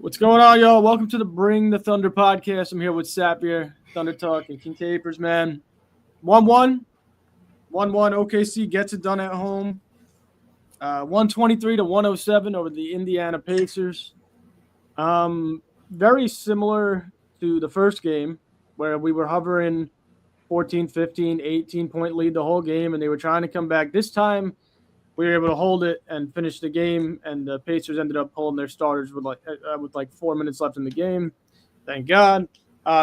What's going on, y'all? Welcome to the Bring the Thunder podcast. I'm here with Sapir, Thunder Talk, and King Capers, man. 1-1. 1-1. OKC gets it done at home. 123 to 107 over the Indiana Pacers. Very similar to the first game where we were hovering 14, 15, 18-point lead the whole game, and they were trying to come back. This time, we were able to hold it and finish the game, and the Pacers ended up pulling their starters with like 4 minutes left in the game. Thank God.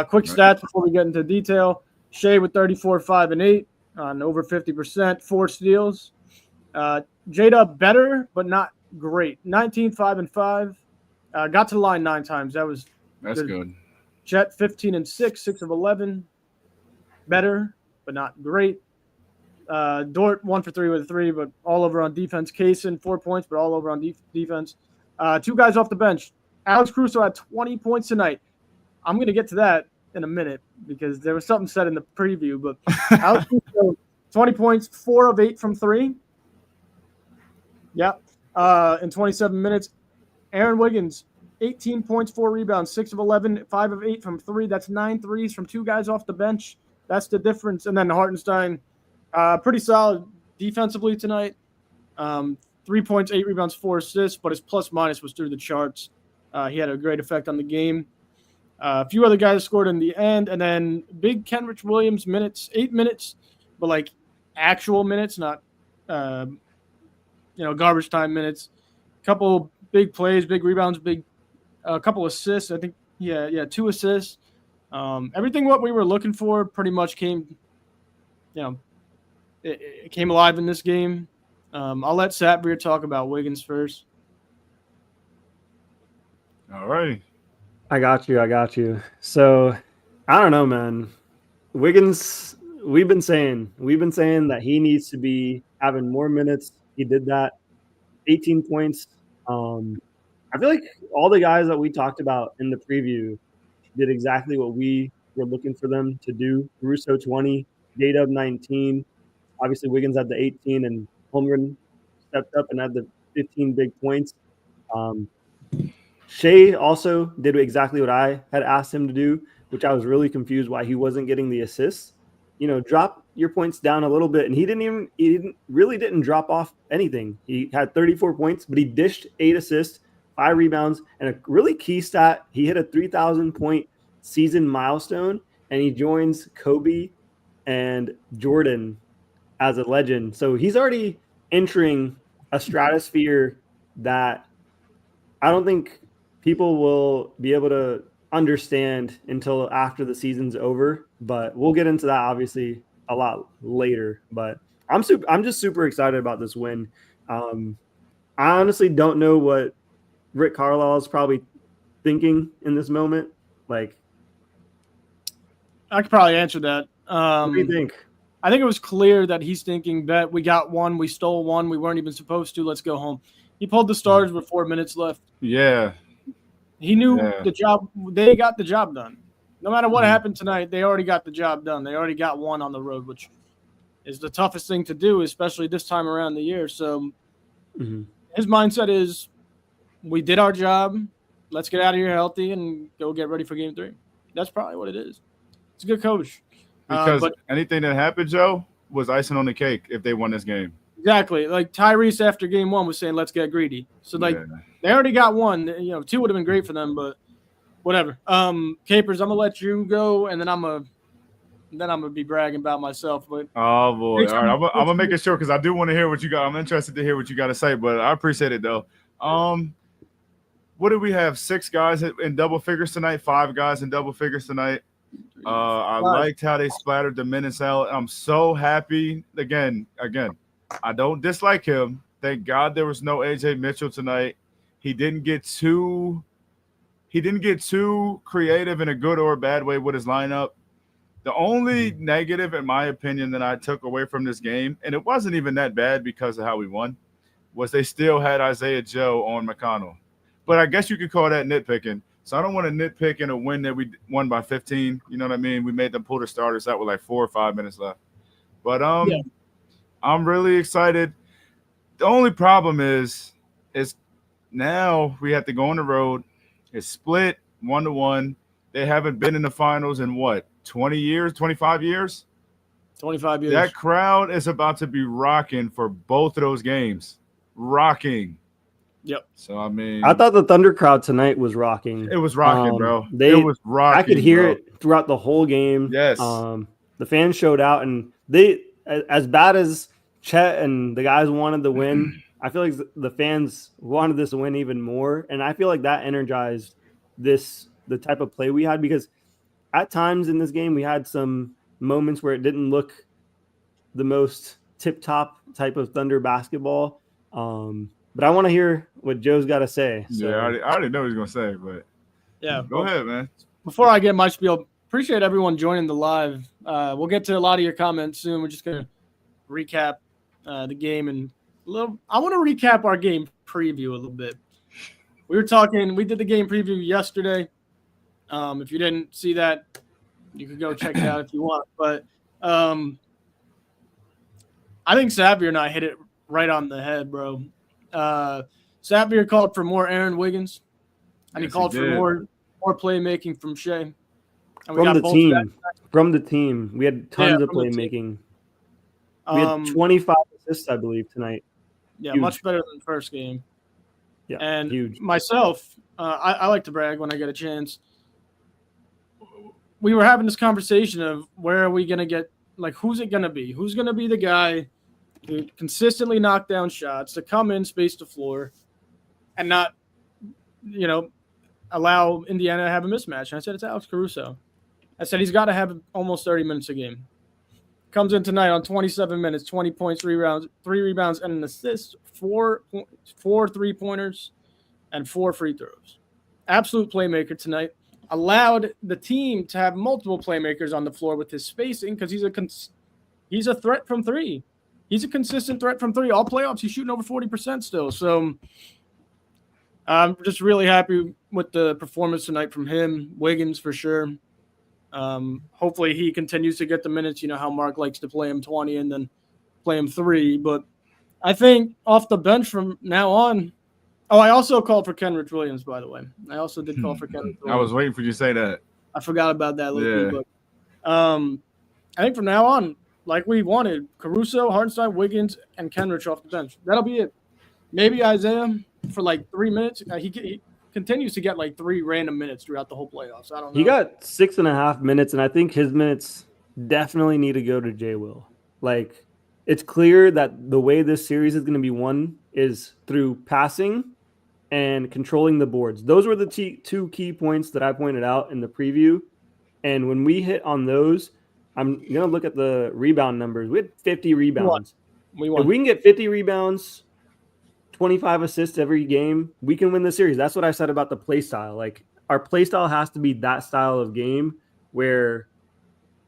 Quick stats before we get into detail. Shea with 34, 5, and 8 on over 50%, 4 steals. J-Dub better, but not great. 19, 5, and 5. Got to the line 9 times. That's good. Chet 15 and 6, 6 of 11. Better, but not great. Dort 1 for 3 with a 3, but all over on defense. Kaysen 4 points, but all over on defense. 2 guys off the bench. Alex Caruso had 20 points tonight. I'm going to get to that in a minute because there was something said in the preview, but Alex Caruso 20 points, 4 of 8 from 3. Yeah, in 27 minutes. Aaron Wiggins 18 points, 4 rebounds, 6 of 11, 5 of 8 from 3. That's 9 threes from 2 guys off the bench. That's the difference. And then Hartenstein. Pretty solid defensively tonight. 3 points, 8 rebounds, 4 assists, but his plus-minus was through the charts. He had a great effect on the game. A few other guys scored in the end, and then big Kenrich Williams minutes, 8 minutes, but like actual minutes, not garbage time minutes. Couple big plays, big rebounds, a couple assists. I think 2 assists. Everything what we were looking for pretty much came. It came alive in this game. I'll let Sapir talk about Wiggins first. All right. I got you. So, I don't know, man. Wiggins, we've been saying that he needs to be having more minutes. He did that. 18 points. I feel like all the guys that we talked about in the preview did exactly what we were looking for them to do. Russo 20, J-Dub 19. Obviously, Wiggins had the 18, and Holmgren stepped up and had the 15 big points. Shea also did exactly what I had asked him to do, which I was really confused why he wasn't getting the assists. Drop your points down a little bit, and he didn't drop off anything. He had 34 points, but he dished 8 assists, 5 rebounds, and a really key stat, he hit a 3,000-point season milestone, and he joins Kobe and Jordan as a legend. So he's already entering a stratosphere that I don't think people will be able to understand until after the season's over. But we'll get into that obviously a lot later. But I'm just super excited about this win. I honestly don't know what Rick Carlisle is probably thinking in this moment. Like, I could probably answer that. What do you think? I think it was clear that he's thinking that we got one, we stole one, we weren't even supposed to, let's go home. He pulled the starters with 4 minutes left. Yeah. He knew the job, they got the job done. No matter what happened tonight, they already got the job done. They already got one on the road, which is the toughest thing to do, especially this time around the year. So his mindset is, we did our job, let's get out of here healthy and go get ready for game 3. That's probably what it is. It's a good coach. Because anything that happened, Joe, was icing on the cake if they won this game. Exactly. Like Tyrese after game 1 was saying, let's get greedy. So, they already got one. 2 would have been great for them, but whatever. Capers, I'm going to let you go, and then I'm going to be bragging about myself. But oh, boy. All right. I'm going to make it short because I do want to hear what you got. I'm interested to hear what you got to say, but I appreciate it, though. What did we have? 6 guys in double figures tonight, 5 guys in double figures tonight. I liked how they splattered the minutes out. I'm so happy. Again, I don't dislike him. Thank God there was no AJ Mitchell tonight. He didn't get too creative in a good or a bad way with his lineup. The only negative, in my opinion, that I took away from this game, and it wasn't even that bad because of how we won, was they still had Isaiah Joe on McConnell. But I guess you could call that nitpicking. So I don't want to nitpick in a win that we won by 15. You know what I mean? We made them pull the starters out with like 4 or 5 minutes left. But I'm really excited. The only problem is now we have to go on the road. It's split 1-1. They haven't been in the finals in what, 20 years, 25 years? 25 years. That crowd is about to be rocking for both of those games. Rocking. Yep. So, I mean, I thought the Thunder crowd tonight was rocking. it was rocking, bro. It was rocking. I could hear bro. it throughout the whole game. Yes. The fans showed out, and they, as bad as Chet and the guys wanted to win, I feel like the fans wanted this win even more, and I feel like that energized the type of play we had, because at times in this game we had some moments where it didn't look the most tip-top type of Thunder basketball. But I want to hear what Joe's got to say. So. Yeah, I already know what he's going to say, but yeah, go ahead, man. Before I get my spiel, appreciate everyone joining the live. We'll get to a lot of your comments soon. We're just going to recap the game and I want to recap our game preview a little bit. We did the game preview yesterday. If you didn't see that, you could go check it out if you want. But I think Xavier and I hit it right on the head, bro. Xavier called for more Aaron Wiggins, and he called for more playmaking from Shea. And from the team, we had tons of playmaking. We had 25 assists, I believe, tonight. Yeah, huge. Much better than the first game. Yeah, and huge. Myself, I like to brag when I get a chance. We were having this conversation of where are we going to get, like, who's it going to be? Who's going to be the guy to consistently knock down shots, to come in, space the floor, and not, allow Indiana to have a mismatch? And I said, it's Alex Caruso. I said, he's got to have almost 30 minutes a game. Comes in tonight on 27 minutes, 20 points, 3 rebounds, and an assist, 4 3-pointers, and 4 free throws. Absolute playmaker tonight. Allowed the team to have multiple playmakers on the floor with his spacing because he's a threat from 3. He's a consistent threat from 3. All playoffs, he's shooting over 40% still. So I'm just really happy with the performance tonight from him. Wiggins for sure. Hopefully he continues to get the minutes. You know how Mark likes to play him 20 and then play him 3. But I think off the bench from now on. Oh, I also called for Kenrich Williams, by the way. I also did call for Kenrich Williams. I was waiting for you to say that. I forgot about that little bit. But I think from now on, like we wanted, Caruso, Hartenstein, Wiggins, and Kenrich off the bench. That'll be it. Maybe Isaiah for like 3 minutes. He continues to get like 3 random minutes throughout the whole playoffs. I don't know. He got 6.5 minutes, and I think his minutes definitely need to go to Jay Will. Like, it's clear that the way this series is going to be won is through passing and controlling the boards. Those were the 2 key points that I pointed out in the preview. And when we hit on those, I'm going to look at the rebound numbers. We had 50 rebounds. We won. If we can get 50 rebounds, 25 assists every game, we can win the series. That's what I said about the play style. Like, our play style has to be that style of game where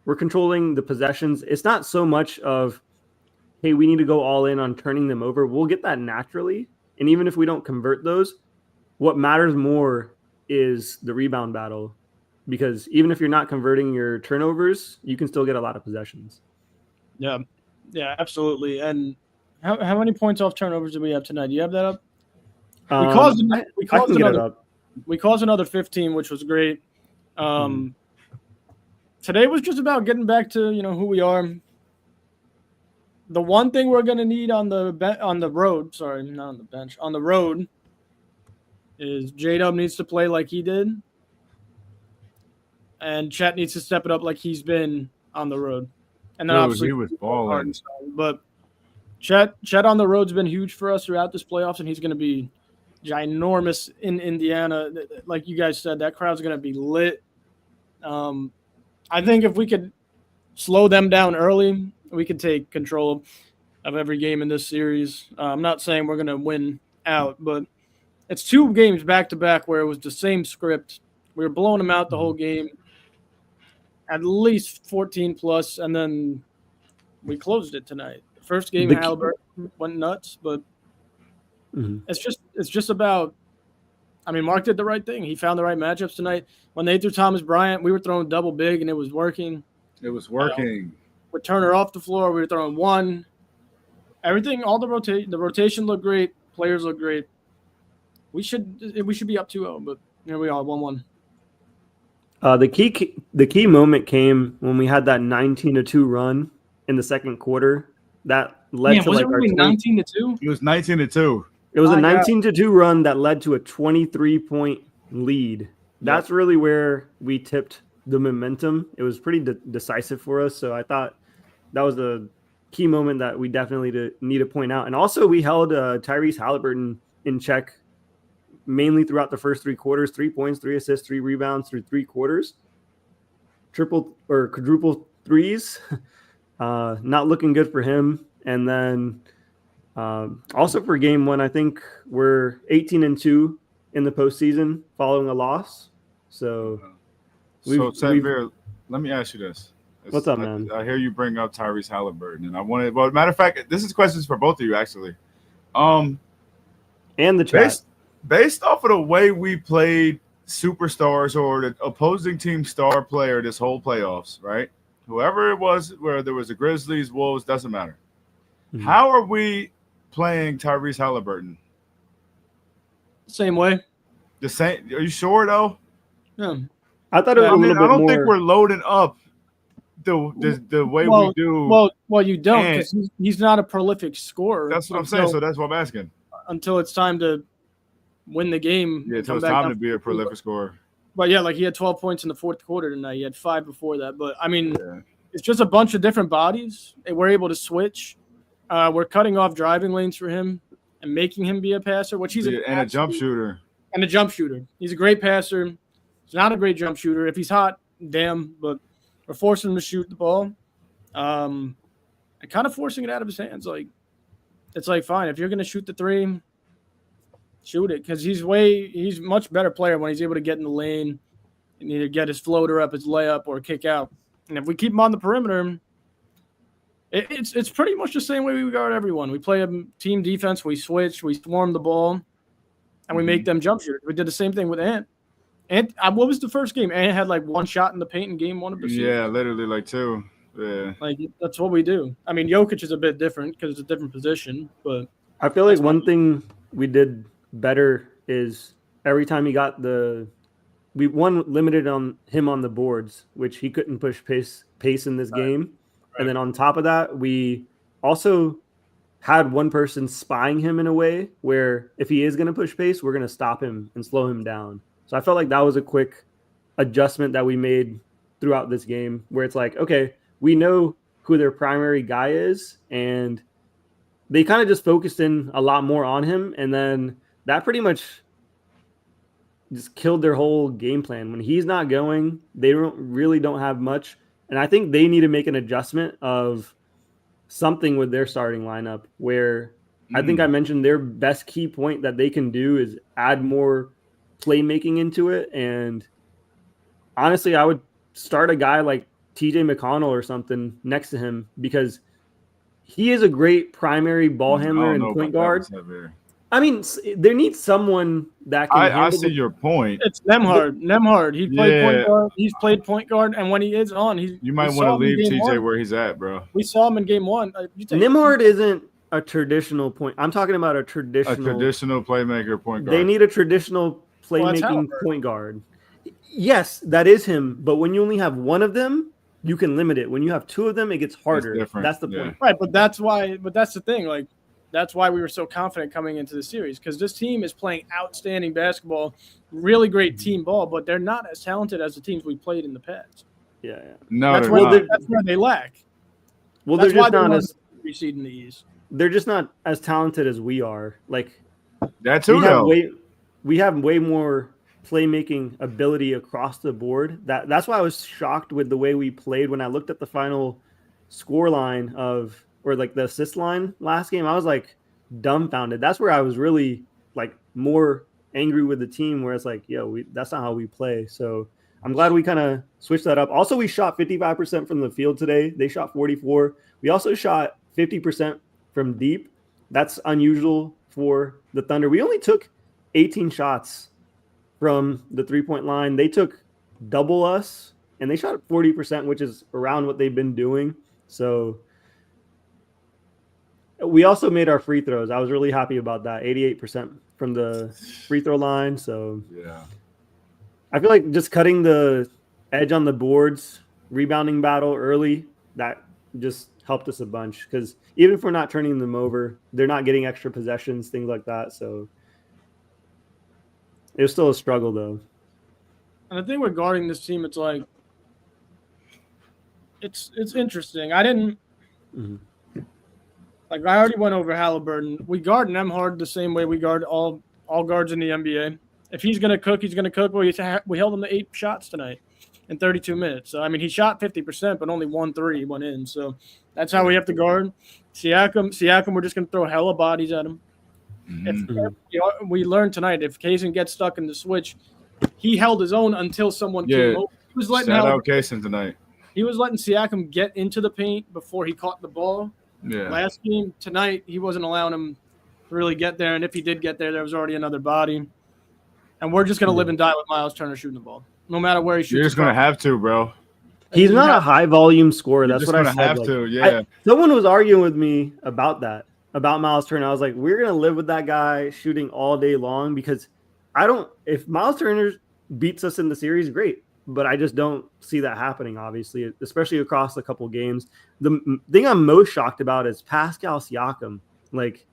we're controlling the possessions. It's not so much of, hey, we need to go all in on turning them over. We'll get that naturally. And even if we don't convert those, what matters more is the rebound battle. Because even if you're not converting your turnovers, you can still get a lot of possessions. Yeah, absolutely. And how many points off turnovers do we have tonight? Do you have that up? We caused another 15, which was great. Today was just about getting back to who we are. The one thing we're going to need on the road, sorry, not on the bench, on the road, is J-Dub needs to play like he did, and Chet needs to step it up like he's been on the road. And then obviously he was balling. But Chet on the road's been huge for us throughout this playoffs, and he's going to be ginormous in Indiana. Like you guys said, that crowd's going to be lit. I think if we could slow them down early, we could take control of every game in this series. I'm not saying we're going to win out, but it's 2 games back-to-back where it was the same script. We were blowing them out the whole game, at least 14-plus, and then we closed it tonight. The first game, Halliburton went nuts, but it's just about – I mean, Mark did the right thing. He found the right matchups tonight. When they threw Thomas Bryant, we were throwing double big, and it was working. It was working. With Turner off the floor, we were throwing 1. Everything, all the rotation looked great. Players look great. We should be up 2-0, but Here we are, 1-1. The key moment came when we had that 19-2 run in the second quarter. That led Man, to was like it our really 19-2? It was 19-2. It was a My God. 19-2 run that led to a 23-point lead. That's really where we tipped the momentum. It was pretty decisive for us. So I thought that was a key moment that we definitely need to point out. And also we held Tyrese Halliburton in check mainly throughout the first 3 quarters, 3 points, 3 assists, 3 rebounds through 3 quarters, triple or quadruple threes, not looking good for him. And then also for game 1, I think we're 18-2 in the postseason following a loss. So Veer, let me ask you this. What's up, man? I hear you bring up Tyrese Halliburton, and I wanted. Well, matter of fact, this is questions for both of you actually. And the chat. Based off of the way we played superstars or the opposing team star player this whole playoffs, right? Whoever it was, whether there was the Grizzlies, Wolves, doesn't matter. Mm-hmm. How are we playing Tyrese Halliburton? Same way. The same? Are you sure though? Yeah. I thought it was a little bit more. I don't think we're loading up the way we do. Well, you don't, because he's not a prolific scorer. That's what I'm saying. So that's what I'm asking. Until it's time to win the game. Yeah, until it's time to be a prolific scorer. But yeah, like he had 12 points in the fourth quarter tonight. He had 5 before that. But I mean, it's just a bunch of different bodies, and we're able to switch. We're cutting off driving lanes for him and making him be a passer, which he's a jump shooter. And a jump shooter. He's a great passer. He's not a great jump shooter. If he's hot, damn. But we're forcing him to shoot the ball, and kind of forcing it out of his hands. Like, it's like, fine, if you're gonna shoot the 3, shoot it, because he's a much better player when he's able to get in the lane and either get his floater up, his layup, or kick out. And if we keep him on the perimeter, it's pretty much the same way we guard everyone. We play a team defense, we switch, we swarm the ball, and we make them jump shooters. We did the same thing with Ant. And what was the first game? Ant had like 1 shot in the paint in game 1 of the season. Yeah, literally like 2. Yeah. Like, that's what we do. I mean, Jokic is a bit different because it's a different position, but I feel like one thing we did better is every time he got we limited on him on the boards, which he couldn't push pace in this game. Right. And then on top of that, we also had one person spying him in a way where if he is going to push pace, we're going to stop him and slow him down. So I felt like that was a quick adjustment that we made throughout this game where it's like, okay, we know who their primary guy is, and they kind of just focused in a lot more on him. And then that pretty much just killed their whole game plan. When he's not going, they really don't have much. And I think they need to make an adjustment of something with their starting lineup where I think I mentioned their best key point that they can do is add more playmaking into it. And honestly, I would start a guy like TJ McConnell or something next to him because he is a great primary ball handler and point guard. I mean, there needs someone that can. I see your point. It's Nembhard. He played point guard. He's played point guard, and when he is on, you might want to leave TJ where he's at, bro. We saw him in game 1. Nembhard isn't a traditional point. I'm talking about a traditional playmaker point guard. They need a traditional playmaking point guard. Yes, that is him. But when you only have one of them, you can limit it. When you have 2 of them, it gets harder. That's the point. Right, but that's the thing. Like, that's why we were so confident coming into the series, because this team is playing outstanding basketball, really great team ball, but they're not as talented as the teams we played in the past. Yeah. No, that's where they lack. Well, they're just not as preceding the East. They're just not as talented as we are. Like that too. We have way more playmaking ability across the board. That's why I was shocked with the way we played when I looked at the final score line or like the assist line last game. I was like dumbfounded. That's where I was really like more angry with the team, where it's like, that's not how we play. So I'm glad we kind of switched that up. Also, we shot 55% from the field today. They shot 44. We also shot 50% from deep. That's unusual for the Thunder. We only took 18 shots from the 3-point line. They took double us, and they shot 40%, which is around what they've been doing. So we also made our free throws. I was really happy about that. 88% from the free throw line. So I feel like just cutting the edge on the boards, rebounding battle early, that just helped us a bunch. Because even if we're not turning them over, they're not getting extra possessions, things like that. So it was still a struggle, though. And I think regarding this team, it's like it's interesting. I didn't like. I already went over Halliburton. We guard Nemhard the same way we guard all guards in the NBA. If he's gonna cook, he's gonna cook. Well, we held him to 8 shots tonight in 32 minutes. So I mean, he shot 50%, but only 1 3 went in. So that's how we have to guard Siakam. We're just gonna throw hella bodies at him. If we learned tonight, if Kaysen gets stuck in the switch, he held his own until someone came over. He was letting Kaysen tonight. He was letting Siakam get into the paint before he caught the ball. Yeah. Last game, tonight, he wasn't allowing him to really get there. And if he did get there, there was already another body. And we're just going to live and die with Miles Turner shooting the ball. No matter where he shoots. You're just going to have to, bro. He's not a high volume scorer. That's what I said. Have to, yeah. Someone was arguing with me about that, about Miles Turner. I was like, we're going to live with that guy shooting all day long because if Miles Turner beats us in the series, great. But I just don't see that happening, obviously, especially across a couple games. The thing I'm most shocked about is Pascal Siakam. Like,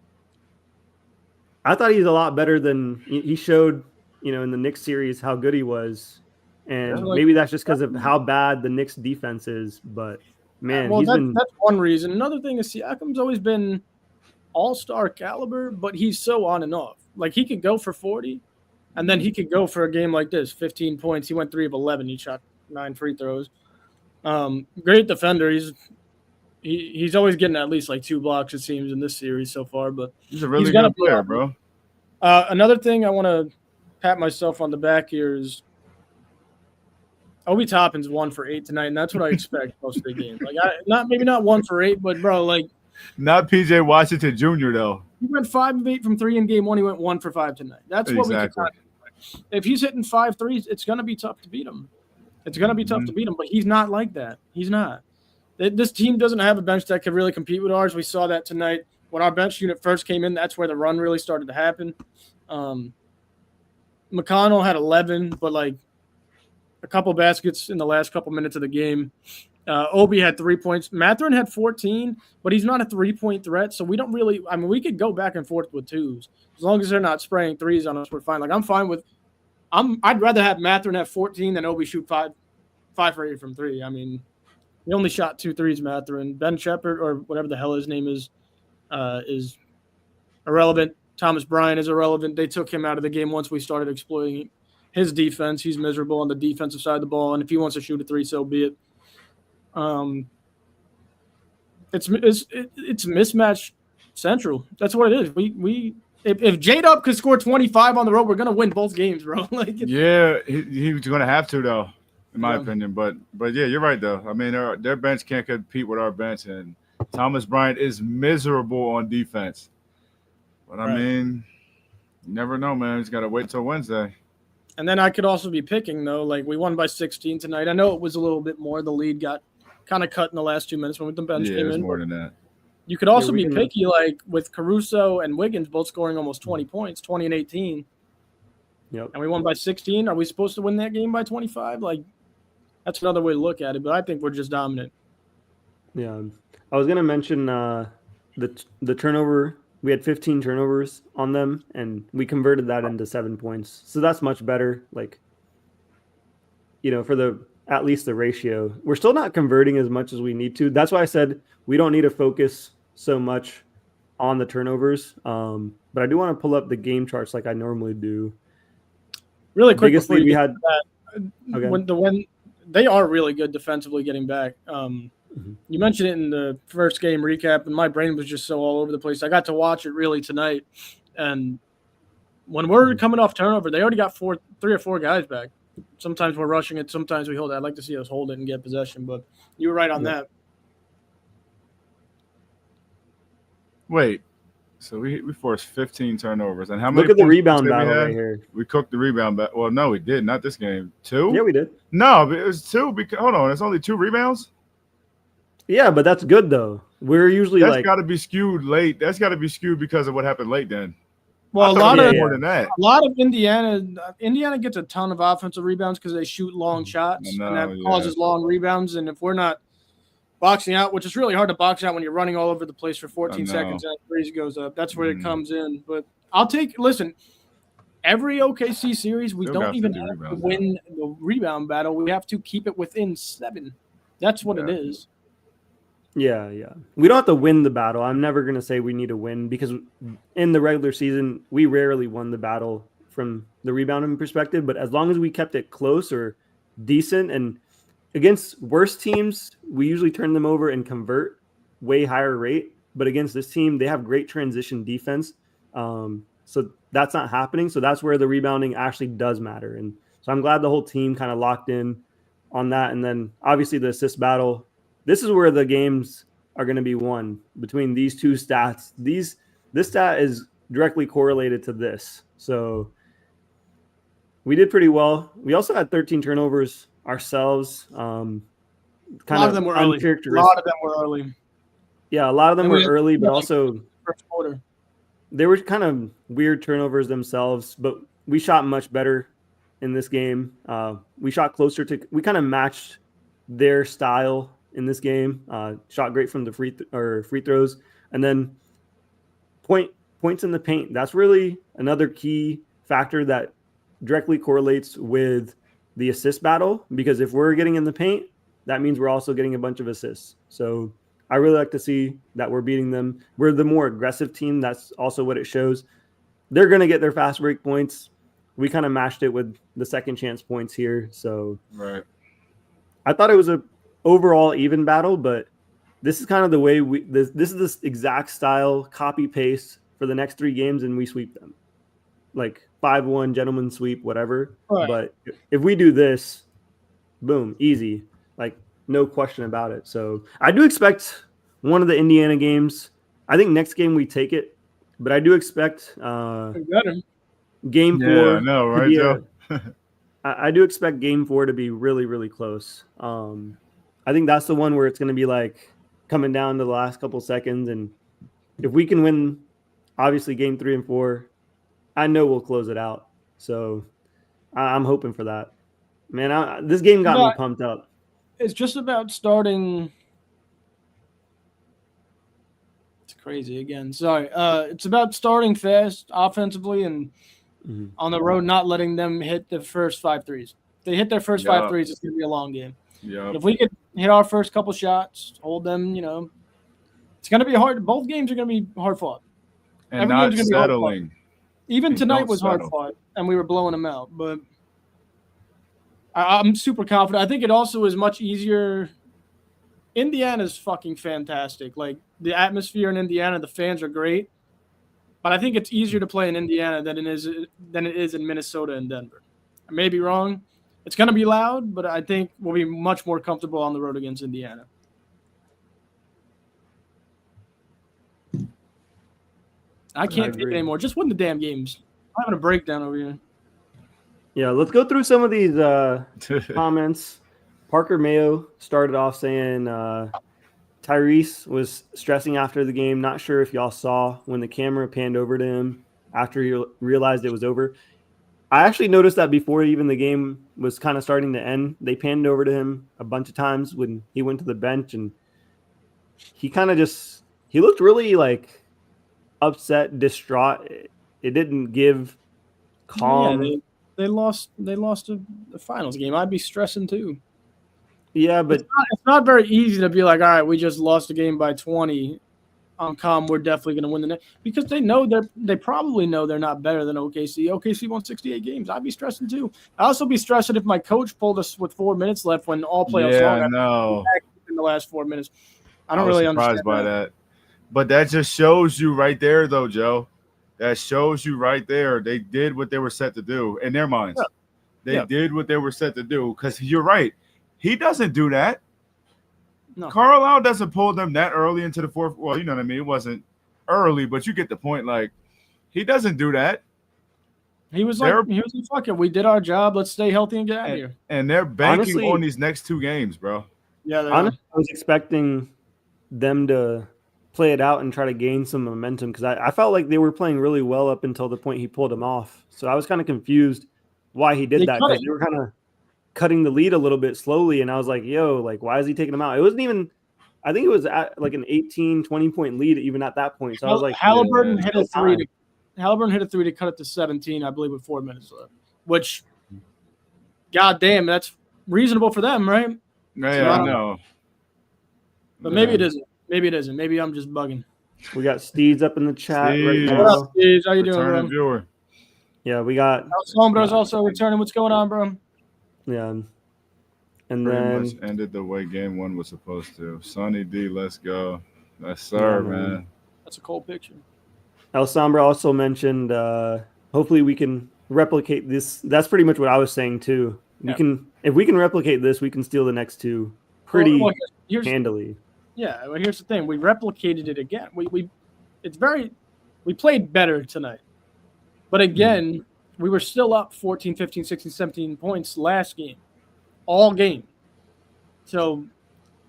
I thought he's a lot better than he showed, in the Knicks series, how good he was. And maybe that's just because of how bad the Knicks defense is. But, man, that's one reason. Another thing is Siakam's always been all-star caliber, but he's so on and off. Like, he could go for 40. And then he could go for a game like this, 15 points. He went 3 of 11. He shot 9 free throws. Great defender. He's always getting at least like 2 blocks, it seems, in this series so far. But he's a really good player, bro. Another thing I want to pat myself on the back here is Obi Toppin's 1 for 8 tonight, and that's what I expect most of the game. Like, maybe not 1 for 8, but bro, like not PJ Washington Jr. though. He went 5 of 8 from 3 in game 1. He went 1 for 5 tonight. That's what we can. If he's hitting 5 threes, it's going to be tough to beat him. It's going to be tough to beat him, but he's not like that. He's not. This team doesn't have a bench that can really compete with ours. We saw that tonight. When our bench unit first came in, that's where the run really started to happen. McConnell had 11, but like a couple baskets in the last couple minutes of the game. Obi had 3 points. Mathurin had 14, but he's not a 3-point threat, so we don't really – I mean, we could go back and forth with 2s. As long as they're not spraying 3s on us, we're fine. Like, I'm fine with – I'd rather have Mathurin have 14 than Obi shoot 5 for 8 from 3. I mean, he only shot 2 threes, Mathurin. Ben Shepherd, or whatever the hell his name is irrelevant. Thomas Bryant is irrelevant. They took him out of the game once we started exploiting his defense. He's miserable on the defensive side of the ball, and if he wants to shoot a 3, so be it. It's mismatch central. That's what it is. If J-Dub could score 25 on the road, we're gonna win both games, bro. Like, he was gonna have to though, in my opinion. But yeah, you're right though. I mean, their bench can't compete with our bench, and Thomas Bryant is miserable on defense. But I mean, you never know, man. He's got to wait till Wednesday. And then I could also be picking though. Like, we won by 16 tonight. I know it was a little bit more. The lead got kind of cut in the last 2 minutes when the bench came in. More than that. You could also be picky, like with Caruso and Wiggins both scoring almost 20 points, 20 and 18. Yep. And we won by 16. Are we supposed to win that game by 25? Like, that's another way to look at it. But I think we're just dominant. Yeah. I was going to mention the turnover. We had 15 turnovers on them, and we converted that into 7 points. So that's much better. Like, for at least the ratio. We're still not converting as much as we need to. That's why I said we don't need to focus so much on the turnovers. But I do want to pull up the game charts like I normally do. Really quick, before we you had that, when they are really good defensively getting back. You mentioned it in the first game recap, and my brain was just so all over the place. I got to watch it really tonight, and when we're coming off turnover, they already got 3 or 4 guys back. Sometimes we're rushing it, sometimes we hold it. I'd like to see us hold it and get possession, but you were right on that. Wait, so we forced 15 turnovers, and how many? Look at the rebound battle right here. We cooked the rebound battle. Well, no, we did not this game. 2? Yeah, we did. No, but it was 2. Because hold on, it's only 2 rebounds. Yeah, but that's good though. We're usually that's got to be skewed late. That's got to be skewed because of what happened late. Then Well, I a thought lot it was of more than that. Indiana gets a ton of offensive rebounds because they shoot long shots, know, and that yeah. causes long rebounds. And if we're not boxing out, which is really hard to box out when you're running all over the place for 14 seconds and threes goes up, that's where it comes in. But listen, every OKC series, we Still don't got even 50 have to rebounds, win the rebound battle. We have to keep it within 7. That's what it is. Yeah. We don't have to win the battle. I'm never going to say we need to win because in the regular season, we rarely won the battle from the rebounding perspective. But as long as we kept it close or decent, and against worse teams, we usually turn them over and convert way higher rate. But against this team, they have great transition defense. So that's not happening. So that's where the rebounding actually does matter. And so I'm glad the whole team kind of locked in on that. And then obviously the assist battle. This is where the games are going to be won between these two stats. This stat is directly correlated to this. So we did pretty well. We also had 13 turnovers ourselves. A lot of them were early. Yeah, a lot of them were early, but also first quarter. They were kind of weird turnovers themselves, but we shot much better in this game. We shot closer to – we kind of matched their style in this game. Shot great from the free throws. And then points in the paint. That's really another key factor that directly correlates with the assist battle, because if we're getting in the paint, that means we're also getting a bunch of assists. So I really like to see that we're beating them. We're the more aggressive team. That's also what it shows. They're going to get their fast break points. We kind of matched it with the second chance points here. So right. I thought it was a overall even battle, but this is kind of the way this is this exact style, copy paste for the next 3 games, and we sweep them. Like 5-1, gentleman sweep, whatever. Right. But if we do this, boom, easy. Like, no question about it. So I do expect one of the Indiana games. I think next game we take it, but I do expect game 4. Yeah, I know, right, Joe? I do expect game 4 to be really, really close. I think that's the one where it's going to be like coming down to the last couple seconds. And if we can win, obviously, game 3 and 4, I know we'll close it out. So I'm hoping for that. Man, this game got me pumped up. It's just about starting. It's crazy again. Sorry. It's about starting fast offensively and on the road, not letting them hit the first 5 threes. If they hit their first 5 threes, it's going to be a long game. Yep. If we could hit our first couple shots, hold them, it's going to be hard. Both games are going to be hard fought. And every not settling. Even tonight was hard fought, and we were blowing them out. But I'm super confident. I think it also is much easier. Indiana's fucking fantastic. Like, the atmosphere in Indiana, the fans are great. But I think it's easier to play in Indiana than it is in Minnesota and Denver. I may be wrong. It's going to be loud, but I think we'll be much more comfortable on the road against Indiana. I can't take it anymore. Just win the damn games. I'm having a breakdown over here. Yeah, let's go through some of these comments. Parker Mayo started off saying Tyrese was stressing after the game. Not sure if y'all saw when the camera panned over to him after he realized it was over. I actually noticed that before even the game was kind of starting to end. They panned over to him a bunch of times when he went to the bench, and he kind of he looked really like upset, distraught. It didn't give calm. Yeah, they lost the finals game. I'd be stressing too. Yeah, but it's not very easy to be like, all right, we just lost the game by 20. I'm calm. We're definitely going to win the next, because they probably know they're not better than OKC. OKC won 68 games. I'd be stressing too. I'd also be stressing if my coach pulled us with 4 minutes left when all playoffs long. Yeah, no. In the last 4 minutes, I was really surprised understand by that. But that just shows you right there, though, Joe. That shows you right there. They did what they were set to do in their minds. Yeah. They did what they were set to do, because you're right. He doesn't do that. No. Carlisle doesn't pull them that early into the fourth. Well, you know what I mean? It wasn't early, but you get the point. Like, he doesn't do that. He was like, fuck it. We did our job. Let's stay healthy and get out of here. And they're banking on these next 2 games, bro. Yeah. Honestly, I was expecting them to play it out and try to gain some momentum because I felt like they were playing really well up until the point he pulled them off. So I was kind of confused why he did that because they were kind of cutting the lead a little bit slowly. And I was like, yo, like, why is he taking them out? It wasn't even, I think it was at like an 18, 20-point lead even at that point. So I was like, Halliburton hit a three. Halliburton hit a three to cut it to 17, I believe, with 4 minutes left, which, goddamn, that's reasonable for them, right? Yeah, I know. But maybe it isn't. Maybe it isn't. Maybe I'm just bugging. We got Steeds up in the chat right now. What up, Steeds? How you doing, bro? Viewer. Yeah, we got. El Sombra's also returning. What's going on, bro? Yeah. And Pretty then much ended the way game one was supposed to. Sonny D, let's go. Yes, sir, man. That's a cool picture. El Sombra also mentioned hopefully we can replicate this. That's pretty much what I was saying too. We can, if we can replicate this, we can steal the next two pretty handily. Yeah, well, here's the thing. We replicated it again. We played better tonight. But again, we were still up 14, 15, 16, 17 points last game. All game. So,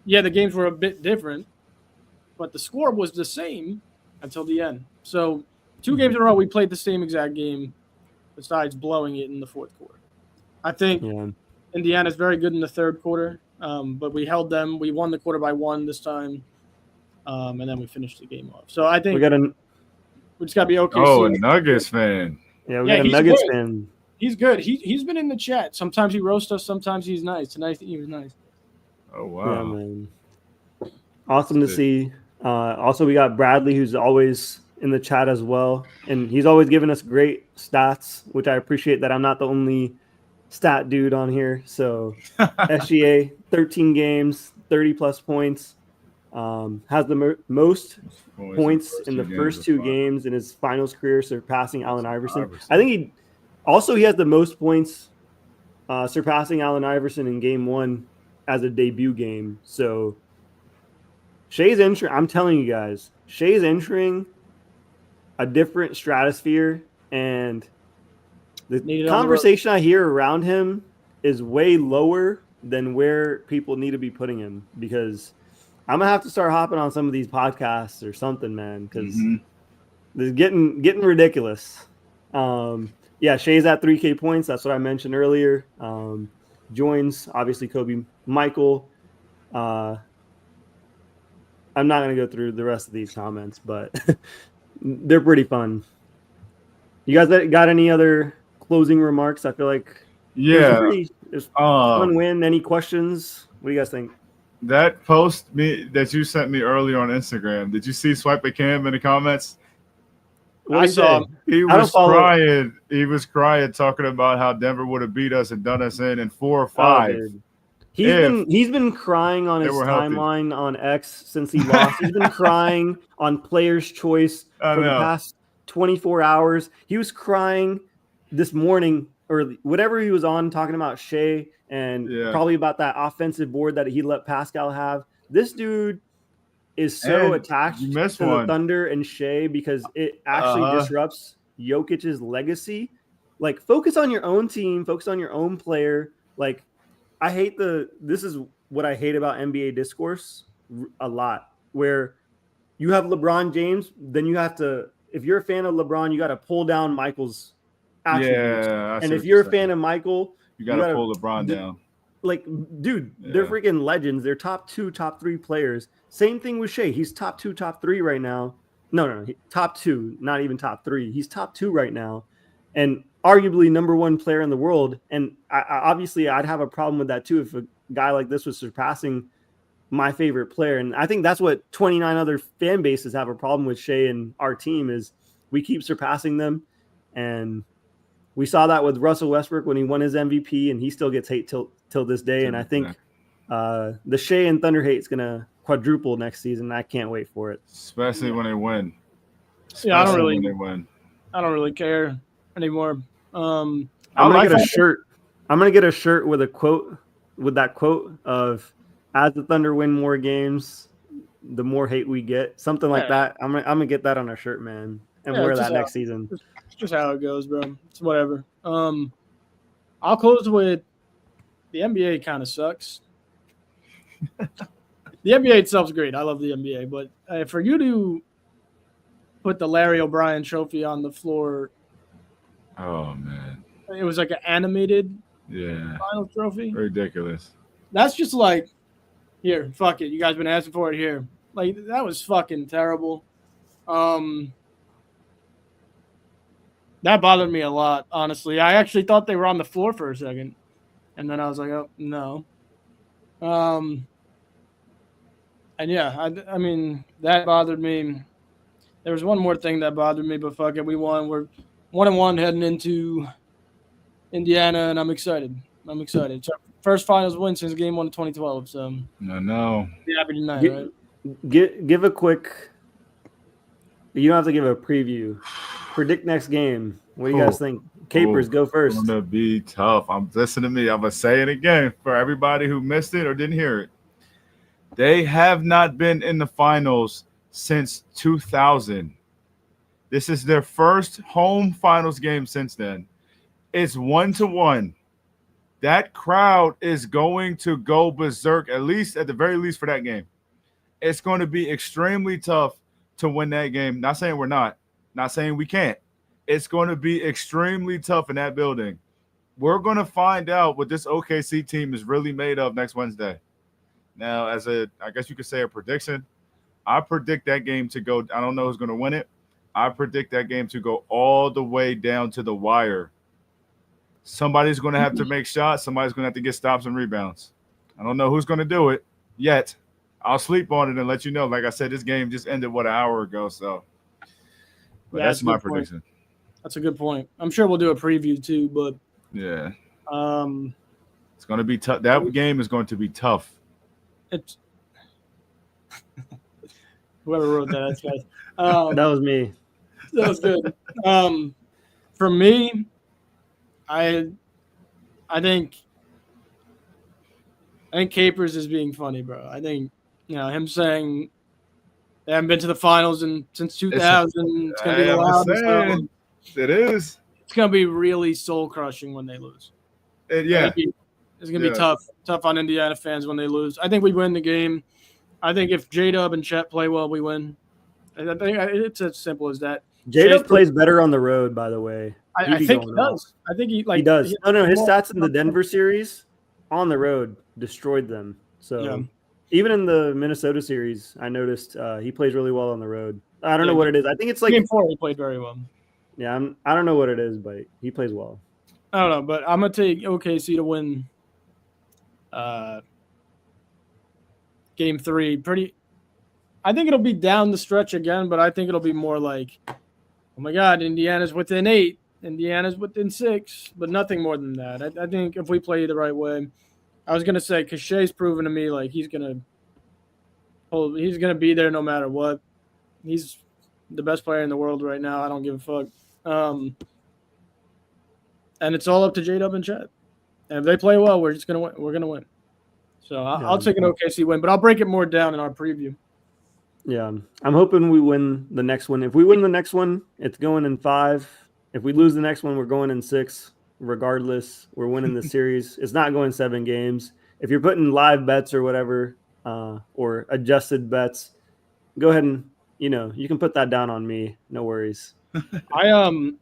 yeah, the games were a bit different, but the score was the same until the end. So, 2 games in a row, we played the same exact game besides blowing it in the fourth quarter. I think Indiana's very good in the third quarter, but we held them. We won the quarter by 1 this time, and then we finished the game off. So, I think we just got to be OKC. Oh, a Nuggets fan. Yeah, we got a Nuggets fan. He's good. He's been in the chat. Sometimes he roasts us. Sometimes he's nice. Tonight he was nice. Oh, wow. Yeah, man. Awesome to see. Also, we got Bradley, who's always in the chat as well. And he's always giving us great stats, which I appreciate that I'm not the only stat dude on here. So SGA, 13 games, 30-plus points. Has the most points in the first 2 games in his finals career, surpassing Allen Iverson. I think he has the most points, surpassing Allen Iverson in game 1 as a debut game. So Shea's entering. I'm telling you guys, Shea's entering a different stratosphere, and the conversation I hear around him is way lower than where people need to be putting him, because I'm gonna have to start hopping on some of these podcasts or something, man, because this is getting ridiculous. Yeah, Shea's at 3K points. That's what I mentioned earlier. Joins obviously Kobe, Michael. I'm not gonna go through the rest of these comments, but they're pretty fun. You guys got any other closing remarks? I feel like it's fun win. Any questions? What do you guys think? That post that you sent me earlier on Instagram, did you see Swipe a Cam in the comments? I saw him. He was crying. He was crying, talking about how Denver would have beat us and done us in 4 or 5. He's been crying on his timeline on X since he lost. He's been crying on Player's Choice for the past 24 hours. He was crying this morning or whatever he was on, talking about Shea and probably about that offensive board that he let Pascal have. This dude is so attached to the Thunder and Shea because it actually disrupts Jokic's legacy. Like, focus on your own team, focus on your own player. Like, this is what I hate about NBA discourse a lot, where you have LeBron James, then you have to, if you're a fan of LeBron, you got to pull down Michael's attributes. Yeah, and if you're a fan of Michael, you got to pull LeBron down. Like, dude, they're freaking legends. They're top 2, top 3 players. Same thing with Shea. He's top 2, top 3 right now. No, top 2, not even top 3. He's top 2 right now. And arguably number 1 player in the world. And obviously I'd have a problem with that too if a guy like this was surpassing my favorite player. And I think that's what 29 other fan bases have a problem with Shea and our team is we keep surpassing them. And we saw that with Russell Westbrook when he won his MVP, and he still gets hate till this day. And I think the Shea and Thunder hate is going to quadruple next season. I can't wait for it. Especially when they win. I don't really care anymore. I'm gonna get a shirt. I'm gonna get a shirt with a quote, with that quote of, "As the Thunder win more games, the more hate we get." Something like that. I'm gonna get that on a shirt, man, and wear that next season. It's just how it goes, bro. It's whatever. I'll close with the NBA kind of sucks. The The NBA itself is great. I love the NBA, but for you to put the Larry O'Brien trophy on the floor, Oh man, it was like an animated yeah, final trophy. ridiculous. That's just like, here, fuck it. You guys been asking for it here. Like that was fucking terrible. That bothered me a lot, honestly. I actually thought they were on the floor for a second, and then I was like, oh no. And yeah, I mean that bothered me. There was one more thing that bothered me, but fuck it, we won. We're 1-1 heading into Indiana, and I'm excited. It's our first finals win since Game 1 of 2012. So No. be happy tonight, right? Give a quick. You don't have to give a preview. Predict next game. What do you guys think? Capers, go first. It's gonna be tough. Listen to me. I'm gonna say it again for everybody who missed it or didn't hear it. They have not been in the finals since 2000. This is their first home finals game since then. It's 1-1. That crowd is going to go berserk, at the very least for that game. It's going to be extremely tough to win that game. Not saying we're not saying we can't. It's going to be extremely tough in that building. We're going to find out what this OKC team is really made of next Wednesday. Now, I guess you could say a prediction, I predict that game to go, I don't know who's going to win it. I predict that game to go all the way down to the wire. Somebody's going to have to make shots. Somebody's going to have to get stops and rebounds. I don't know who's going to do it yet. I'll sleep on it and let you know. Like I said, this game just ended, an hour ago. So but that's my prediction. That's a good point. I'm sure we'll do a preview too, but yeah. It's going to be tough. That game is going to be tough. It's whoever wrote that, that's guys. That was me. That was good. For me, I think Capers is being funny, bro. I think him saying they haven't been to the finals since 2000. It's gonna be loud. It is. It's gonna be really soul crushing when they lose. Yeah. It's going to be tough on Indiana fans when they lose. I think we win the game. I think if J-Dub and Chet play well, we win. I think it's as simple as that. J-Dub plays better on the road, by the way. I think he does. I think he does. No, his stats in the Denver series on the road destroyed them. So even in the Minnesota series, I noticed he plays really well on the road. I don't know what it is. I think it's like Game 4 he played very well. Yeah, I don't know what it is, but he plays well. I don't know, but I'm going to take OKC to win Game 3. I think it'll be down the stretch again, but I think it'll be more like, oh my God, Indiana's within 8, Indiana's within 6, but nothing more than that. I think if we play the right way, I was gonna say because Shea's proven to me like he's gonna be there no matter what. He's the best player in the world right now. I don't give a fuck. And it's all up to J-Dub and Chet. And if they play well, we're just gonna win. We're gonna win. So I'll take an OKC win, but I'll break it more down in our preview. Yeah, I'm hoping we win the next one. If we win the next one, it's going in 5. If we lose the next one, we're going in 6. Regardless, we're winning the series. It's not going 7 games. If you're putting live bets or whatever, or adjusted bets, go ahead and you can put that down on me. No worries. I don't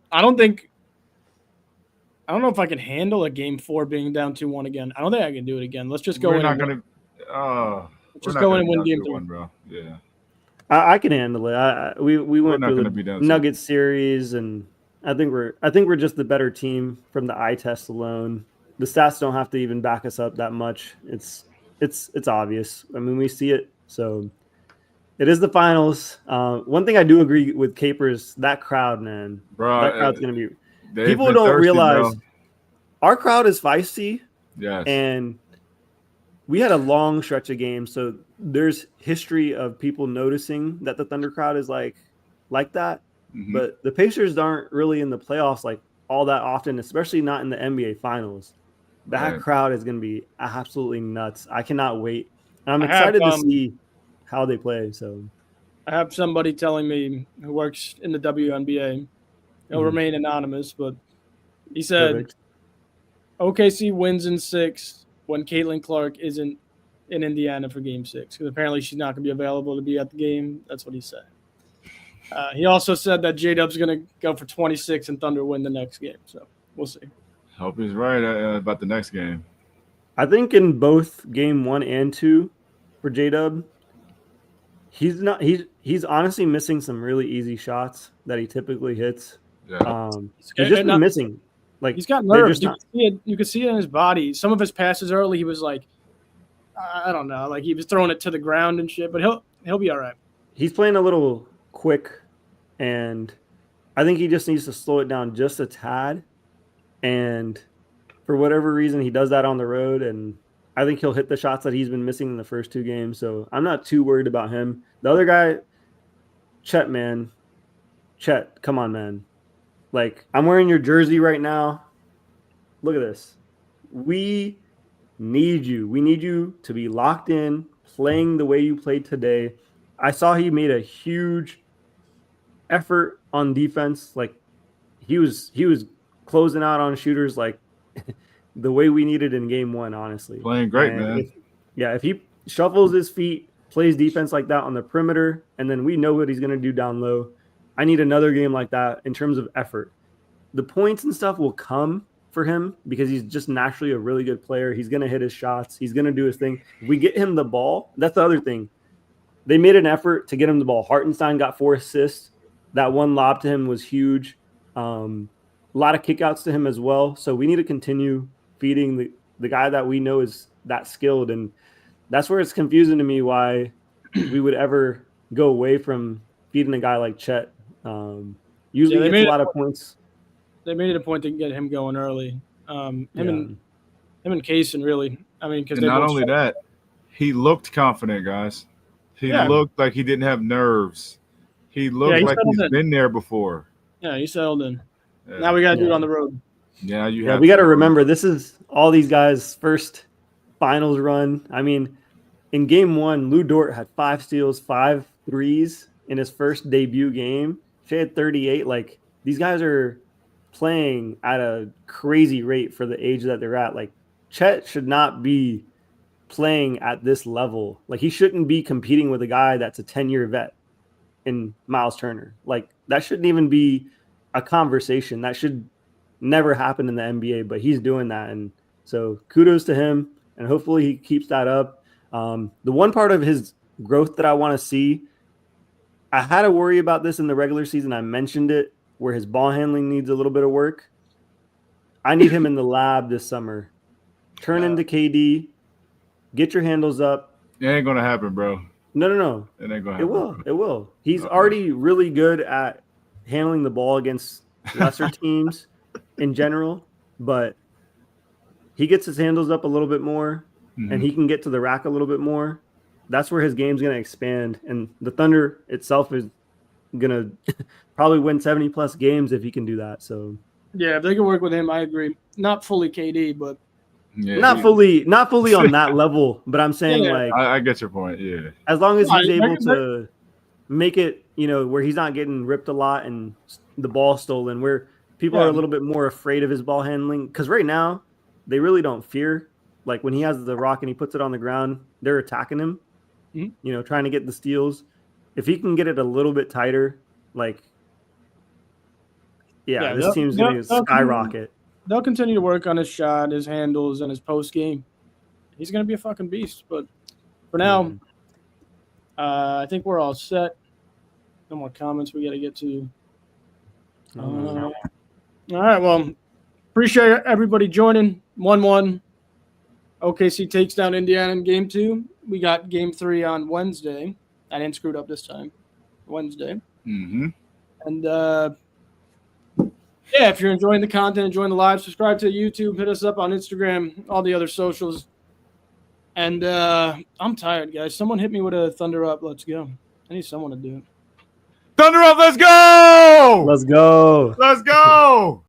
know if I can handle a Game 4 being down 2-1 again. I don't think I can do it again. Let's just go in. We're not going to. Just go in and win Game 3, bro. Yeah. I can handle it. We went through the Nuggets series, and I think we're just the better team from the eye test alone. The stats don't have to even back us up that much. It's obvious. I mean, we see it. So it is the finals. One thing I do agree with Capers, that crowd, man. Bro, that crowd's gonna be. People don't realize our crowd is feisty. Yes. And we had a long stretch of games, so there's history of people noticing that the Thunder crowd is like that. Mm-hmm. But the Pacers aren't really in the playoffs like all that often, especially not in the NBA Finals. That crowd is going to be absolutely nuts. I cannot wait. And I'm excited to see how they play. So I have somebody telling me who works in the WNBA. He'll remain anonymous, but he said OKC wins in 6 when Caitlin Clark isn't in Indiana for Game 6 because apparently she's not going to be available to be at the game. That's what he said. He also said that J-Dub's going to go for 26 and Thunder win the next game. So we'll see. Hope he's right about the next game. I think in both Game 1 and 2 for J-Dub, he's honestly missing some really easy shots that he typically hits. Yeah. He's just been missing. Like he's got nerves. You could see it in his body. Some of his passes early, he was like, I don't know, like he was throwing it to the ground and shit. But he'll be all right. He's playing a little quick, and I think he just needs to slow it down just a tad. And for whatever reason, he does that on the road, and I think he'll hit the shots that he's been missing in the first 2 games. So I'm not too worried about him. The other guy, Chet, man. Chet, come on, man. Like, I'm wearing your jersey right now. Look at this. We need you. We need you to be locked in, playing the way you played today. I saw he made a huge effort on defense. Like, he was closing out on shooters like the way we needed in Game 1, honestly. Playing great, man. If he shuffles his feet, plays defense like that on the perimeter, and then we know what he's going to do down low, I need another game like that in terms of effort. The points and stuff will come for him because he's just naturally a really good player. He's going to hit his shots. He's going to do his thing. If we get him the ball, that's the other thing. They made an effort to get him the ball. Hartenstein got 4 assists. That one lob to him was huge. A lot of kickouts to him as well. So we need to continue feeding the guy that we know is that skilled. And that's where it's confusing to me why we would ever go away from feeding a guy like Chet. Usually gets a lot of points. They made it a point to get him going early. Him and Kaysen, really. I mean, because not only that, he looked confident, guys. He looked like he didn't have nerves. He looked like he's been there before. Yeah, he settled in. Yeah. Now we got to do it on the road. Yeah, we got to remember this is all these guys' first finals run. I mean, in Game 1, Lou Dort had 5 steals, 5 threes in his first debut game. Shea had 38. Like, these guys are playing at a crazy rate for the age that they're at. Like, Chet should not be playing at this level. Like, he shouldn't be competing with a guy that's a 10-year vet in Miles Turner. Like, that shouldn't even be a conversation. That should never happen in the NBA, but he's doing that. And so kudos to him, and hopefully he keeps that up. The one part of his growth that I want to see, I had to worry about this in the regular season. I mentioned it, where his ball handling needs a little bit of work. I need him in the lab this summer. Turn into KD. Get your handles up. It ain't going to happen, bro. No. It ain't going to happen. It will. He's already really good at handling the ball against lesser teams in general, but he gets his handles up a little bit more, and he can get to the rack a little bit more. That's where his game's going to expand, and the Thunder itself is going to probably win 70-plus games if he can do that. So yeah, if they can work with him, I agree. Not fully KD, but not fully on that level. But I'm saying I get your point. Yeah, as long as he's able to make it, where he's not getting ripped a lot and the ball stolen, where people are a little bit more afraid of his ball handling. Because right now, they really don't fear. Like, when he has the rock and he puts it on the ground, they're attacking him, trying to get the steals. If he can get it a little bit tighter, this team's going to skyrocket. They'll continue to work on his shot, his handles, and his post game. He's going to be a fucking beast. But for now, I think we're all set. No more comments we got to get to. All right, well, appreciate everybody joining. 1-1. OKC takes down Indiana in Game 2. We got Game 3 on Wednesday. I didn't screw it up this time. Wednesday. Mm-hmm. And, if you're enjoying the content, enjoying the live, subscribe to YouTube, hit us up on Instagram, all the other socials. And I'm tired, guys. Someone hit me with a Thunder Up. Let's go. I need someone to do it. Thunder Up, let's go! Let's go. Let's go!